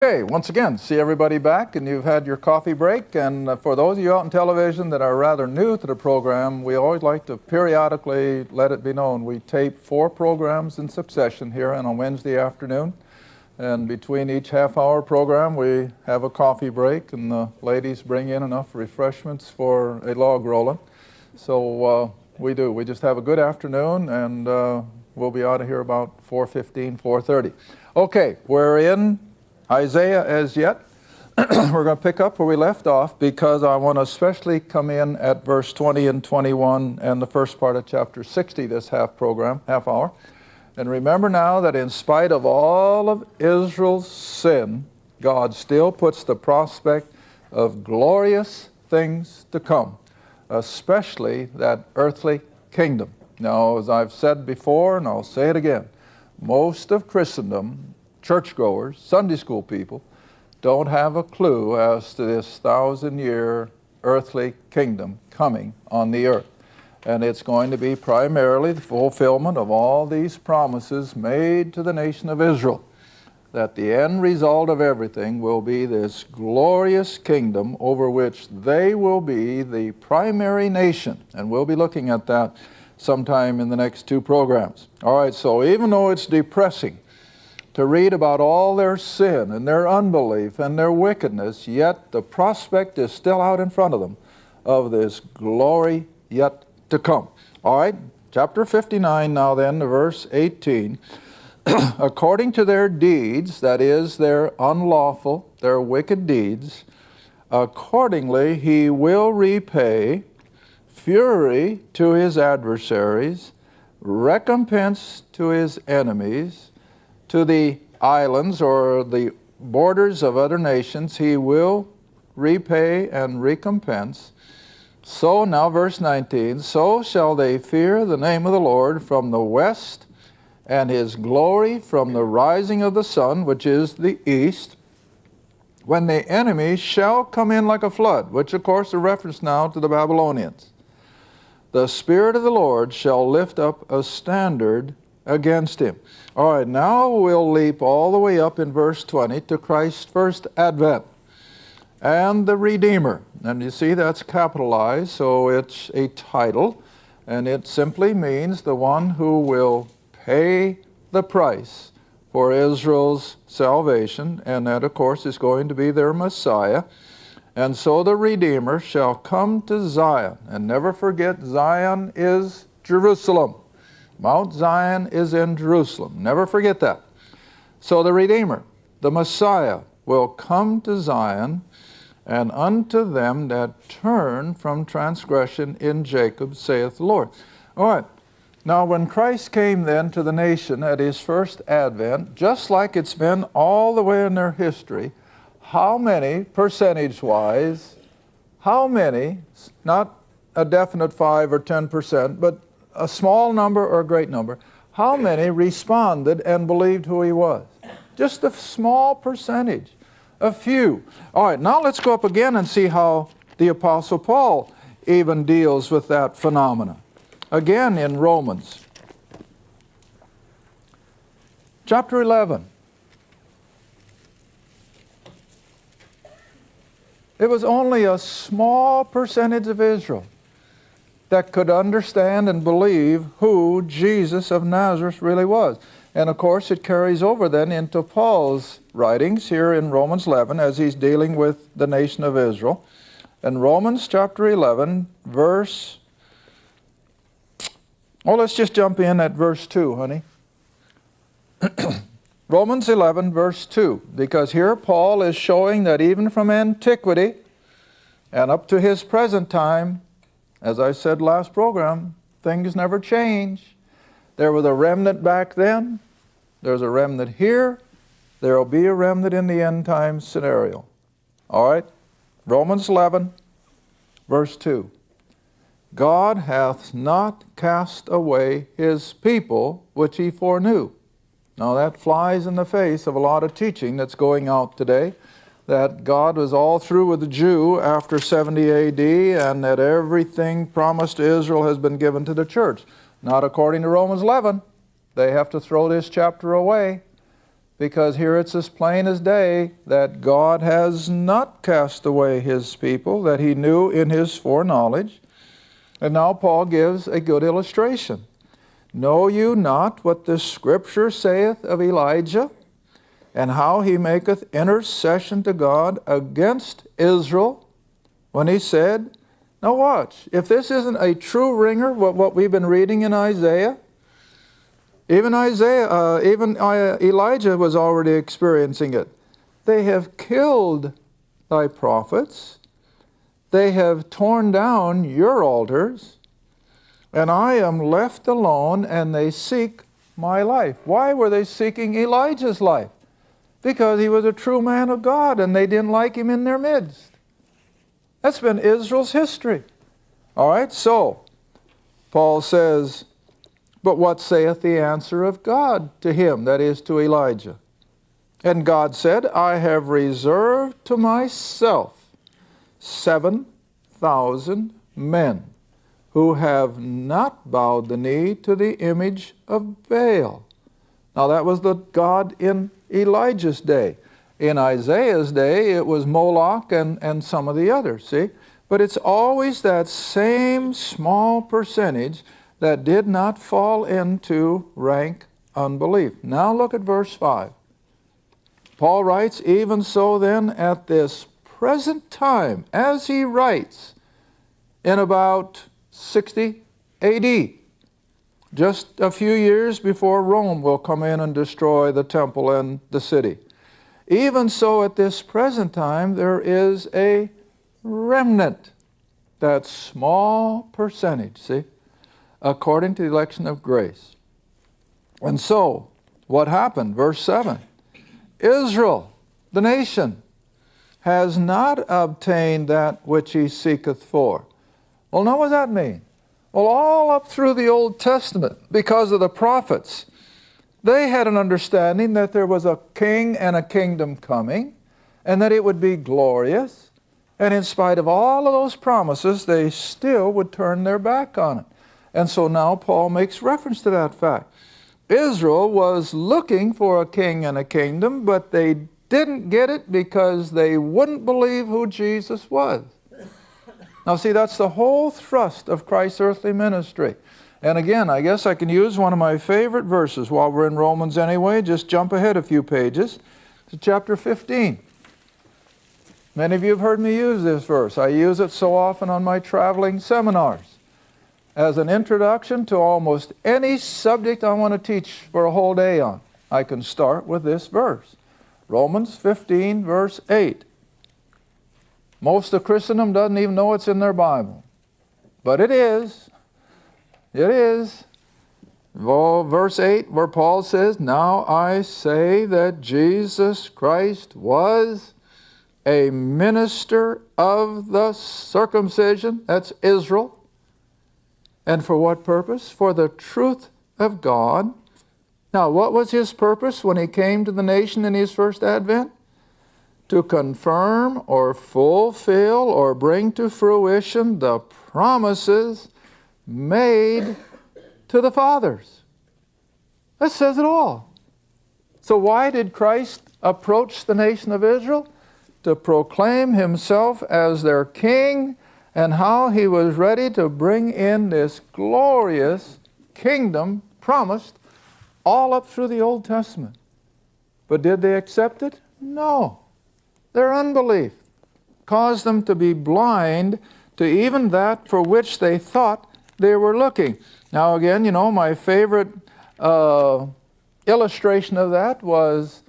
Okay, once again, see everybody back, and you've had your coffee break. And for those of you out on television that are rather new to the program, we always like to periodically let it be known we tape 4 programs in succession here on a Wednesday afternoon. And between each half-hour program, we have a coffee break, and the ladies bring in enough refreshments for a log rolling. So we do. We just have a good afternoon, and we'll be out of here about 4:15, 4:30. Okay, we're in Isaiah as yet. We're going to pick up where we left off because I want to especially come in at verse 20 and 21 and the first part of chapter 60 this half hour. And remember now that in spite of all of Israel's sin, God still puts the prospect of glorious things to come, especially that earthly kingdom. Now, as I've said before, and I'll say it again, most of Christendom, churchgoers, Sunday school people, don't have a clue as to this 1,000-year earthly kingdom coming on the earth. And it's going to be primarily the fulfillment of all these promises made to the nation of Israel, that the end result of everything will be this glorious kingdom over which they will be the primary nation. And we'll be looking at that sometime in the next 2 programs. All right, so even though it's depressing to read about all their sin and their unbelief and their wickedness, yet the prospect is still out in front of them of this glory yet to come. All right, chapter 59 now then, verse 18. According to their deeds, that is, their unlawful, their wicked deeds, accordingly he will repay fury to his adversaries, recompense to his enemies. To the islands or the borders of other nations he will repay and recompense. So now verse 19, so shall they fear the name of the Lord from the west, and his glory from the rising of the sun, which is the east, when the enemy shall come in like a flood, which of course is a reference now to the Babylonians. The Spirit of the Lord shall lift up a standard against him. All right, now we'll leap all the way up in verse 20 to Christ's first advent and the Redeemer. And you see that's capitalized, so it's a title, and it simply means the one who will pay the price for Israel's salvation, and that of course is going to be their Messiah. And so the Redeemer shall come to Zion. And never forget, Zion is Jerusalem. Mount Zion is in Jerusalem. Never forget that. So the Redeemer, the Messiah, will come to Zion, and unto them that turn from transgression in Jacob, saith the Lord. All right. Now when Christ came then to the nation at his first advent, just like it's been all the way in their history, how many, percentage-wise, how many, not a definite 5 or 10%, but a small number or a great number, how many responded and believed who he was? Just a small percentage, a few. All right, now let's go up again and see how the Apostle Paul even deals with that phenomena. Again in Romans, chapter 11. It was only a small percentage of Israel that could understand and believe who Jesus of Nazareth really was. And of course it carries over then into Paul's writings here in Romans 11 as he's dealing with the nation of Israel. In Romans chapter 11, let's just jump in at verse 2, honey. Romans 11, verse 2, because here Paul is showing that even from antiquity and up to his present time, as I said last program, things never change. There was a remnant back then. There's a remnant here. There will be a remnant in the end time scenario. All right? Romans 11, verse 2. God hath not cast away his people which he foreknew. Now that flies in the face of a lot of teaching that's going out today, that God was all through with the Jew after 70 AD and that everything promised to Israel has been given to the church. Not according to Romans 11. They have to throw this chapter away. because here it's as plain as day that God has not cast away his people that he knew in his foreknowledge. And now Paul gives a good illustration. Know you not what the Scripture saith of Elijah, and how he maketh intercession to God against Israel, when he said, now watch, if this isn't a true ringer, what we've been reading in Isaiah, even Elijah was already experiencing it. They have killed thy prophets, they have torn down your altars, and I am left alone, and they seek my life. Why were they seeking Elijah's life? Because he was a true man of God, and they didn't like him in their midst. That's been Israel's history. All right, so Paul says, but what saith the answer of God to him, that is, to Elijah? And God said, I have reserved to myself 7,000 men who have not bowed the knee to the image of Baal. Now that was the God in Elijah's day. In Isaiah's day, it was Moloch and some of the others, see? But it's always that same small percentage that did not fall into rank unbelief. Now look at verse 5. Paul writes, even so then at this present time, as he writes, in about 60 AD, just a few years before Rome will come in and destroy the temple and the city. Even so at this present time there is a remnant, that small percentage, see, according to the election of grace. And so, what happened? Verse 7, Israel, the nation, has not obtained that which he seeketh for. Well, now what does that mean? Well, all up through the Old Testament, because of the prophets, they had an understanding that there was a king and a kingdom coming, and that it would be glorious. And in spite of all of those promises, they still would turn their back on it. And so now Paul makes reference to that fact. Israel was looking for a king and a kingdom, but they didn't get it because they wouldn't believe who Jesus was. Now see, that's the whole thrust of Christ's earthly ministry. And again, I guess I can use one of my favorite verses while we're in Romans anyway. Just jump ahead a few pages to chapter 15. Many of you have heard me use this verse. I use it so often on my traveling seminars as an introduction to almost any subject I want to teach for a whole day on. I can start with this verse. Romans 15, verse 8. Most of Christendom doesn't even know it's in their Bible. But it is. It is. Well, verse 8, where Paul says, now I say that Jesus Christ was a minister of the circumcision, that's Israel. And for what purpose? For the truth of God. Now, what was his purpose when he came to the nation in his first advent? To confirm or fulfill or bring to fruition the promises made to the fathers. That says it all. So why did Christ approach the nation of Israel? To proclaim himself as their king, and how he was ready to bring in this glorious kingdom promised all up through the Old Testament. But did they accept it? No. Their unbelief caused them to be blind to even that for which they thought they were looking. Now again, you know, my favorite illustration of that was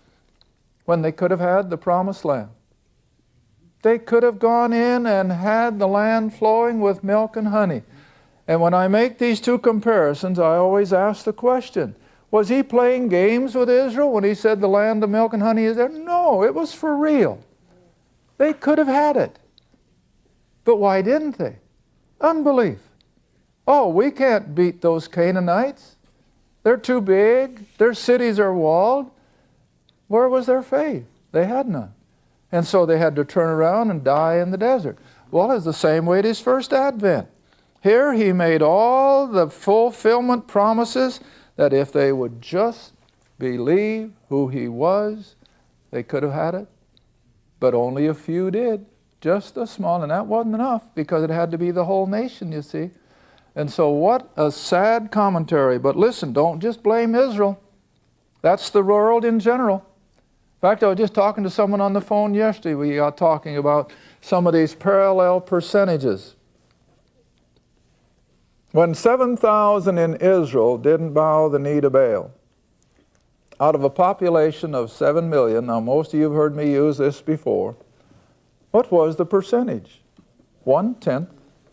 when they could have had the promised land. They could have gone in and had the land flowing with milk and honey. And when I make these two comparisons, I always ask the question, was he playing games with Israel when he said the land of milk and honey is there? No, it was for real. They could have had it. But why didn't they? Unbelief. Oh, we can't beat those Canaanites. They're too big. Their cities are walled. Where was their faith? They had none. And so they had to turn around and die in the desert. Well, it's the same way at his first advent. Here he made all the fulfillment promises that if they would just believe who he was, they could have had it. But only a few did. Just a small, and that wasn't enough because it had to be the whole nation, you see. And so what a sad commentary. But listen, don't just blame Israel. That's the world in general. In fact, I was just talking to someone on the phone yesterday. We got talking about some of these parallel percentages. When 7,000 in Israel didn't bow the knee to Baal, out of a population of 7 million, now most of you have heard me use this before, what was the percentage? 1/10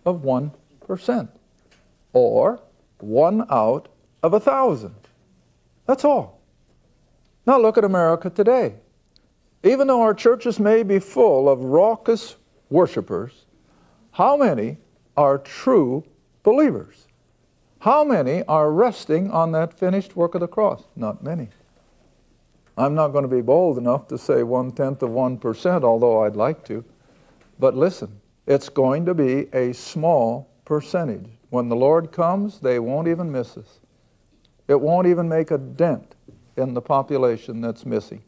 of 1%, or 1 out of 1,000. That's all. Now look at America today. Even though our churches may be full of raucous worshipers, how many are true believers? How many are resting on that finished work of the cross? Not many. I'm not going to be bold enough to say 1/10 of 1%, although I'd like to. But listen, it's going to be a small percentage. When the Lord comes, they won't even miss us. It won't even make a dent in the population that's missing.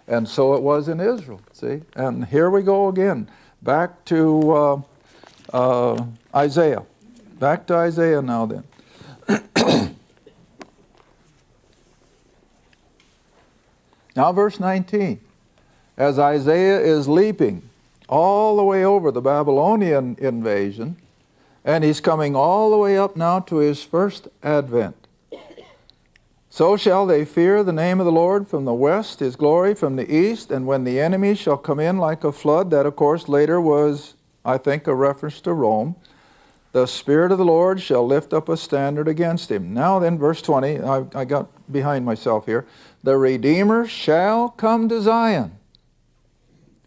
And so it was in Israel, see? And here we go again, back to Isaiah. Back to Isaiah now then. Now verse 19. As Isaiah is leaping all the way over the Babylonian invasion, and he's coming all the way up now to his first advent. So shall they fear the name of the Lord from the west, his glory from the east, and when the enemy shall come in like a flood, that of course later was, I think, a reference to Rome, the Spirit of the Lord shall lift up a standard against him. Now then, verse 20, I got behind myself here. The Redeemer shall come to Zion.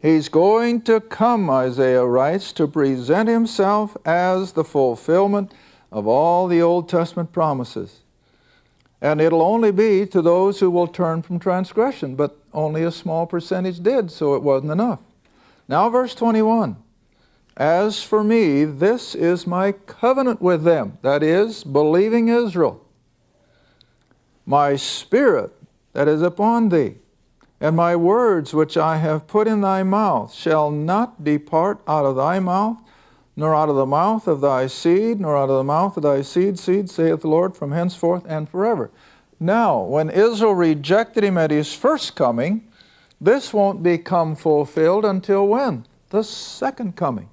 He's going to come, Isaiah writes, to present himself as the fulfillment of all the Old Testament promises. And it'll only be to those who will turn from transgression, but only a small percentage did, so it wasn't enough. Now verse 21. As for me, this is my covenant with them, that is, believing Israel. My spirit that is upon thee, and my words which I have put in thy mouth shall not depart out of thy mouth, nor out of the mouth of thy seed, nor out of the mouth of thy seed's seed, saith the Lord, from henceforth and forever. Now, when Israel rejected him at his first coming, this won't become fulfilled until when? The second coming.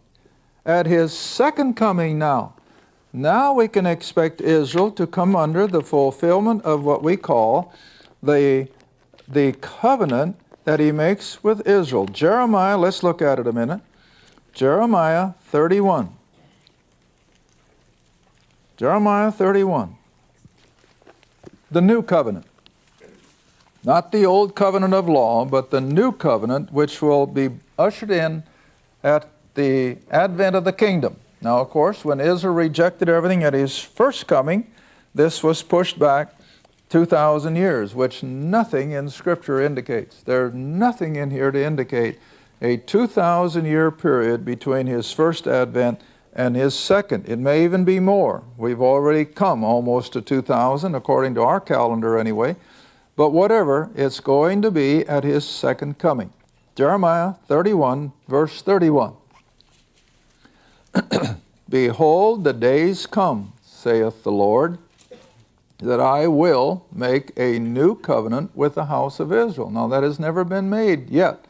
At his second coming now we can expect Israel to come under the fulfillment of what we call the covenant that he makes with Israel. Jeremiah, let's look at it a minute. Jeremiah 31. Jeremiah 31. The new covenant. Not the old covenant of law, but the new covenant which will be ushered in at the advent of the kingdom. Now, of course, when Israel rejected everything at his first coming, this was pushed back 2,000 years, which nothing in Scripture indicates. There's nothing in here to indicate a 2,000-year period between his first advent and his second. It may even be more. We've already come almost to 2,000, according to our calendar anyway. But whatever, it's going to be at his second coming. Jeremiah 31, verse 31. Behold, the days come, saith the Lord, that I will make a new covenant with the house of Israel. Now that has never been made yet,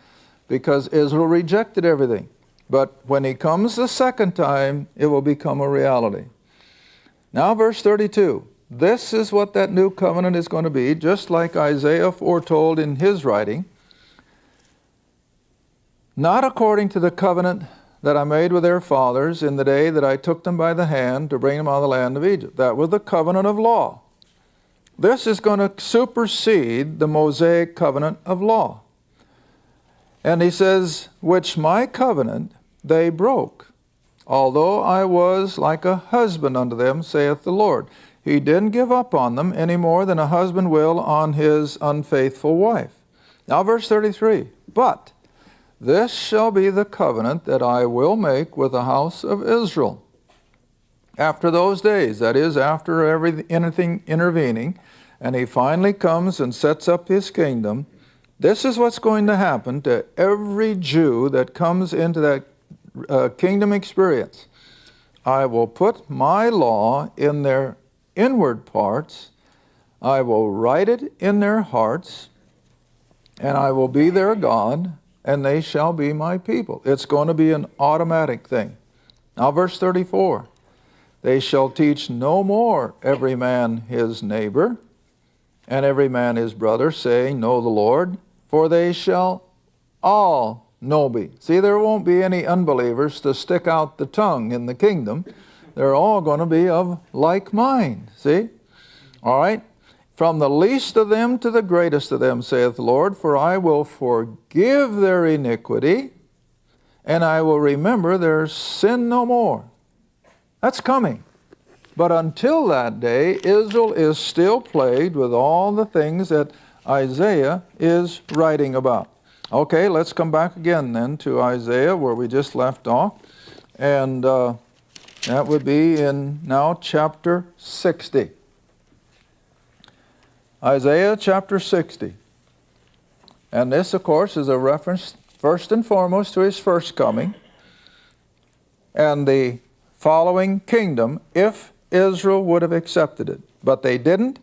because Israel rejected everything. But when he comes the second time, it will become a reality. Now verse 32. This is what that new covenant is going to be, just like Isaiah foretold in his writing. Not according to the covenant that I made with their fathers in the day that I took them by the hand to bring them out of the land of Egypt. That was the covenant of law. This is going to supersede the Mosaic covenant of law. And he says, which my covenant they broke, although I was like a husband unto them, saith the Lord. He didn't give up on them any more than a husband will on his unfaithful wife. Now verse 33, but this shall be the covenant that I will make with the house of Israel. After those days, that is, after anything intervening, and he finally comes and sets up his kingdom, this is what's going to happen to every Jew that comes into that kingdom experience. I will put my law in their inward parts, I will write it in their hearts, and I will be their God, and they shall be my people. It's going to be an automatic thing. Now verse 34, they shall teach no more every man his neighbor, and every man his brother, saying, Know the Lord, for they shall all know me. See, there won't be any unbelievers to stick out the tongue in the kingdom. They're all going to be of like mind. See? All right? From the least of them to the greatest of them, saith the Lord, for I will forgive their iniquity, and I will remember their sin no more. That's coming. But until that day, Israel is still plagued with all the things that Isaiah is writing about. Okay, let's come back again then to Isaiah where we just left off. And that would be in now chapter 60. Isaiah chapter 60. And this, of course, is a reference first and foremost to his first coming and the following kingdom if Israel would have accepted it. But they didn't,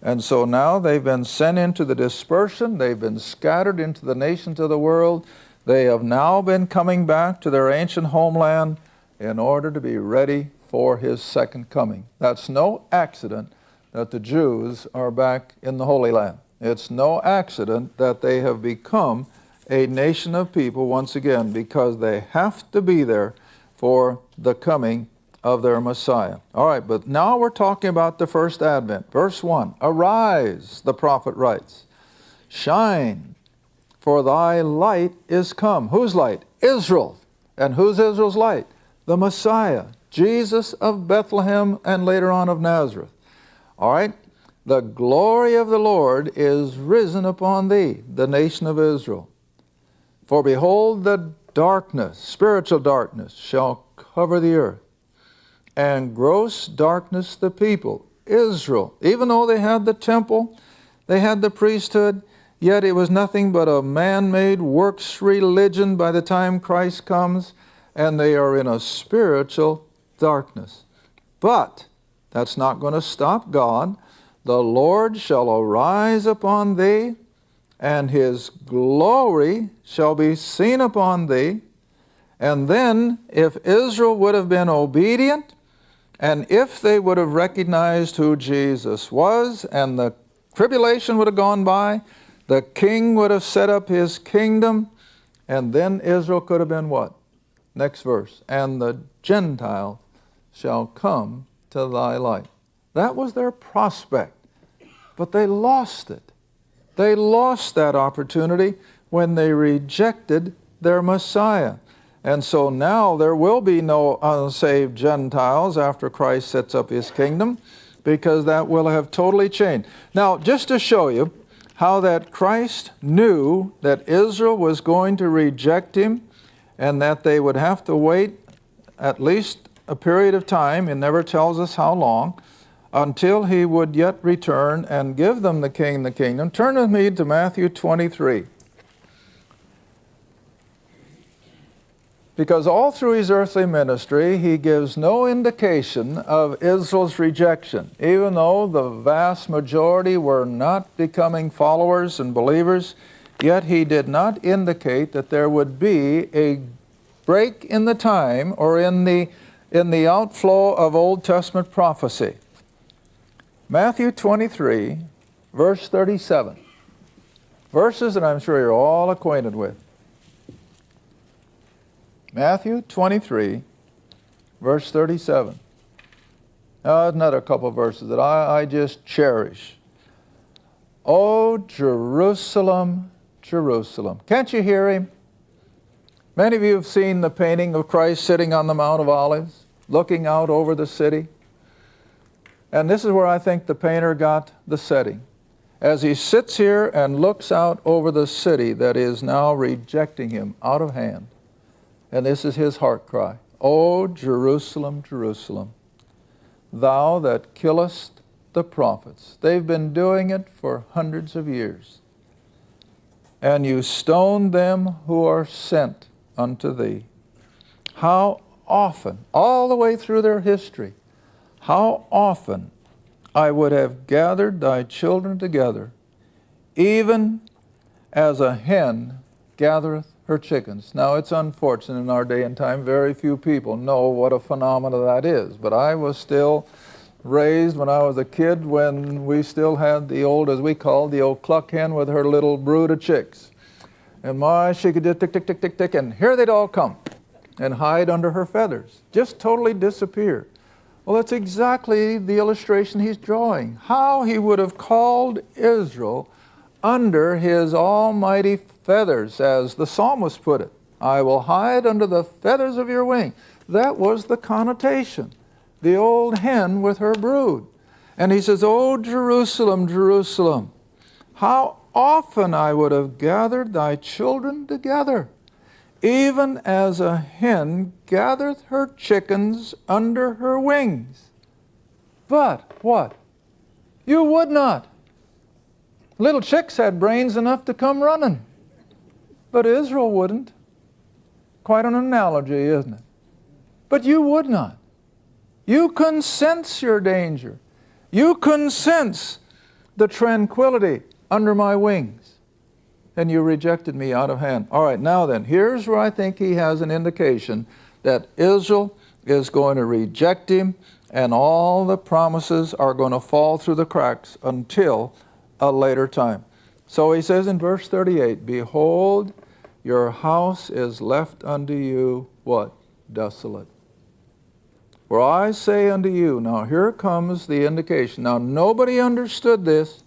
and so now they've been sent into the dispersion. They've been scattered into the nations of the world. They have now been coming back to their ancient homeland in order to be ready for his second coming. That's no accident that the Jews are back in the Holy Land. It's no accident that they have become a nation of people once again, because they have to be there for the coming of their Messiah. All right, but now we're talking about the first advent. Verse 1, Arise, the prophet writes, Shine, for thy light is come. Whose light? Israel. And who's Israel's light? The Messiah, Jesus of Bethlehem and later on of Nazareth. All right, the glory of the Lord is risen upon thee, the nation of Israel. For behold, the darkness, spiritual darkness, shall cover the earth, and gross darkness the people. Israel, even though they had the temple, they had the priesthood, yet it was nothing but a man-made works religion by the time Christ comes, and they are in a spiritual darkness. But that's not going to stop God. The Lord shall arise upon thee, and his glory shall be seen upon thee. And then, if Israel would have been obedient, and if they would have recognized who Jesus was, and the tribulation would have gone by, the king would have set up his kingdom, and then Israel could have been what? Next verse. And the Gentile shall come to thy light. That was their prospect. But they lost it. They lost that opportunity when they rejected their Messiah. And so now there will be no unsaved Gentiles after Christ sets up his kingdom, because that will have totally changed. Now, just to show you how that Christ knew that Israel was going to reject him and that they would have to wait at least a period of time, it never tells us how long, until he would yet return and give them the king the kingdom. Turn with me to Matthew 23. Because all through his earthly ministry, he gives no indication of Israel's rejection. Even though the vast majority were not becoming followers and believers, yet he did not indicate that there would be a break in the time or in the outflow of Old Testament prophecy. Matthew 23, verse 37. Verses that I'm sure you're all acquainted with. Matthew 23, verse 37. Another couple of verses that I just cherish. Oh, Jerusalem, Jerusalem. Can't you hear him? Many of you have seen the painting of Christ sitting on the Mount of Olives, looking out over the city. And this is where I think the painter got the setting. As he sits here and looks out over the city that is now rejecting him out of hand. And this is his heart cry. O Jerusalem, Jerusalem, thou that killest the prophets. They've been doing it for hundreds of years. And you stone them who are sent unto thee. How often, all the way through their history, how often I would have gathered thy children together, even as a hen gathereth her chickens. Now, it's unfortunate in our day and time, very few people know what a phenomenon that is. But I was still raised when I was a kid when we still had the old, as we called, the old cluck hen with her little brood of chicks. And she could just tick, tick, tick, tick, tick, and here they'd all come and hide under her feathers. Just totally disappear. Well, that's exactly the illustration he's drawing. How he would have called Israel under his almighty feathers, as the psalmist put it. I will hide under the feathers of your wing. That was the connotation. The old hen with her brood. And he says, "O Jerusalem, Jerusalem, how often I would have gathered thy children together, even as a hen gathereth her chickens under her wings. But what? You would not." Little chicks had brains enough to come running, but Israel wouldn't. Quite an analogy, isn't it? But you would not. You couldn't sense your danger. You couldn't sense the tranquility under my wings. And you rejected me out of hand. All right, now then, here's where I think he has an indication that Israel is going to reject him, and all the promises are going to fall through the cracks until a later time. So he says in verse 38, "Behold, your house is left unto you," what? "Desolate. For I say unto you," now here comes the indication. Now nobody understood this.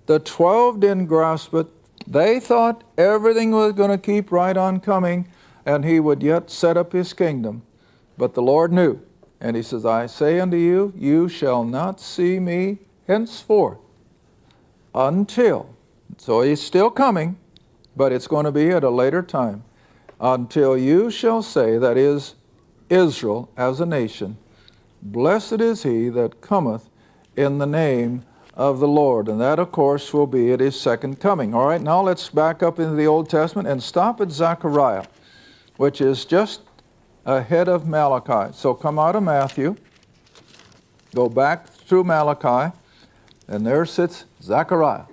The 12 didn't grasp it. They thought everything was going to keep right on coming, and he would yet set up his kingdom. But the Lord knew. And he says, "I say unto you, you shall not see me henceforth until," so he's still coming, but it's going to be at a later time, "until you shall say," that is, Israel as a nation, "Blessed is he that cometh in the name of the Lord." And that, of course, will be at his second coming. All right, now let's back up into the Old Testament and stop at Zechariah, which is just ahead of Malachi. So come out of Matthew, go back through Malachi, and there sits Zechariah.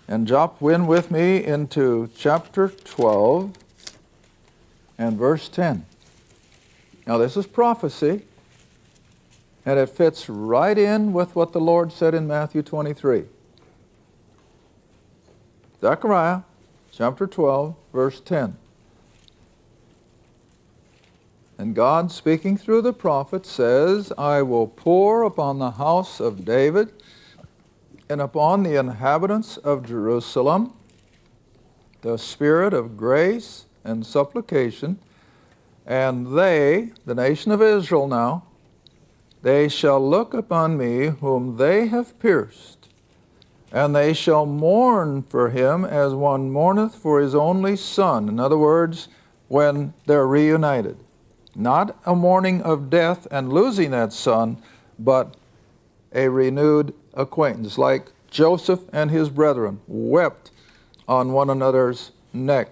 And drop in with me into chapter 12 and verse 10. Now this is prophecy, and it fits right in with what the Lord said in Matthew 23. Zechariah chapter 12, verse 10. And God, speaking through the prophet, says, "I will pour upon the house of David and upon the inhabitants of Jerusalem the spirit of grace and supplication, and they," the nation of Israel now, "they shall look upon me whom they have pierced, and they shall mourn for him as one mourneth for his only son." In other words, when they're reunited. Not a mourning of death and losing that son, but a renewed acquaintance, like Joseph and his brethren wept on one another's neck,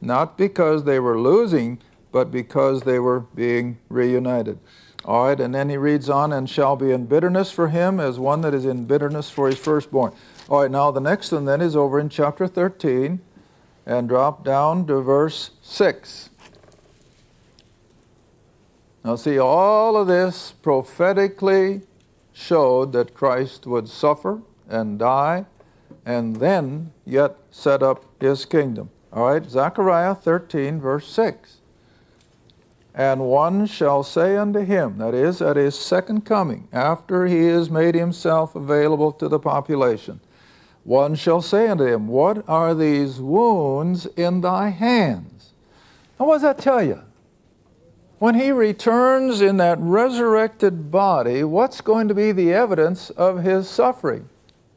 not because they were losing, but because they were being reunited. All right, and then he reads on, "and shall be in bitterness for him as one that is in bitterness for his firstborn." All right, now the next one then is over in chapter 13, and drop down to verse 6. Now see, all of this prophetically showed that Christ would suffer and die and then yet set up his kingdom. All right, Zechariah 13, verse 6. "And one shall say unto him," that is, at his second coming, after he has made himself available to the population, "one shall say unto him, What are these wounds in thy hands?" Now what does that tell you? When he returns in that resurrected body, what's going to be the evidence of his suffering?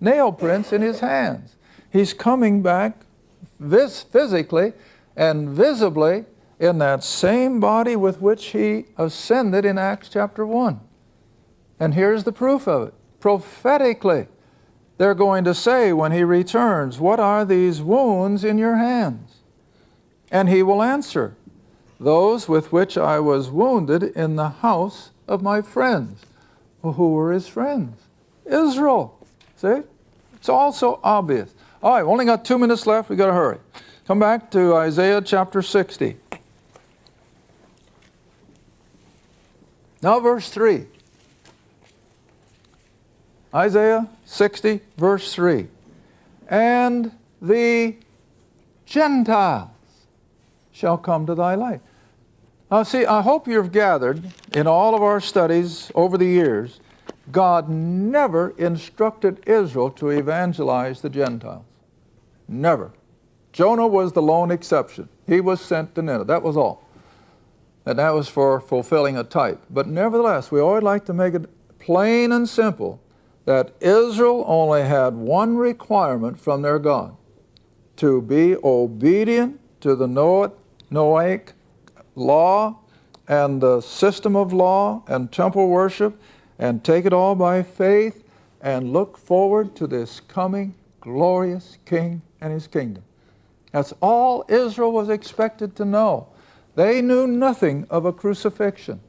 Nail prints in his hands. He's coming back physically and visibly in that same body with which he ascended in Acts chapter 1. And here's the proof of it. Prophetically, they're going to say when he returns, "What are these wounds in your hands?" And he will answer, "Those with which I was wounded in the house of my friends." Well, who were his friends? Israel. See? It's all so obvious. All right, we only got 2 minutes left. We've got to hurry. Come back to Isaiah chapter 60. Now verse 3. Isaiah 60, verse 3. "And the Gentiles shall come to thy light." Now see, I hope you've gathered in all of our studies over the years, God never instructed Israel to evangelize the Gentiles. Never. Jonah was the lone exception. He was sent to Nineveh. That was all. And that was for fulfilling a type. But nevertheless, we always like to make it plain and simple that Israel only had one requirement from their God: to be obedient to the Noahic law and the system of law and temple worship, and take it all by faith and look forward to this coming glorious King and his kingdom. That's all Israel was expected to know. They knew nothing of a crucifixion.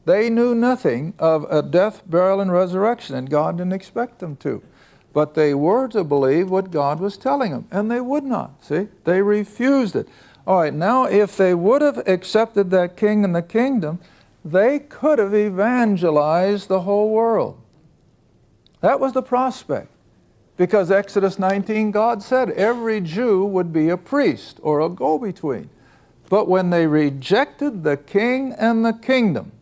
They knew nothing of a death, burial, and resurrection, and God didn't expect them to. But they were to believe what God was telling them, and they would not. See? They refused it. All right, now if they would have accepted that king and the kingdom, they could have evangelized the whole world. That was the prospect. Because Exodus 19, God said every Jew would be a priest or a go-between. But when they rejected the king and the kingdom,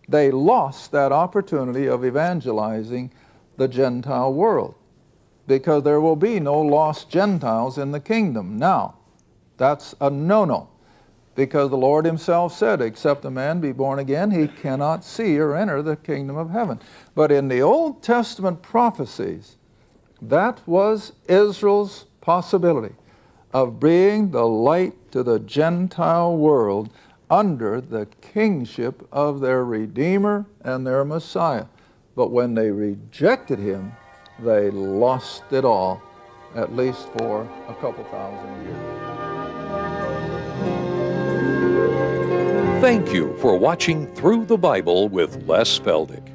they lost that opportunity of evangelizing the Gentile world. Because there will be no lost Gentiles in the kingdom now. That's a no-no. Because the Lord himself said, except a man be born again, he cannot see or enter the kingdom of heaven. But in the Old Testament prophecies, that was Israel's possibility of being the light to the Gentile world under the kingship of their Redeemer and their Messiah. But when they rejected him, they lost it all, at least for a couple thousand years. Thank you for watching Through the Bible with Les Feldick.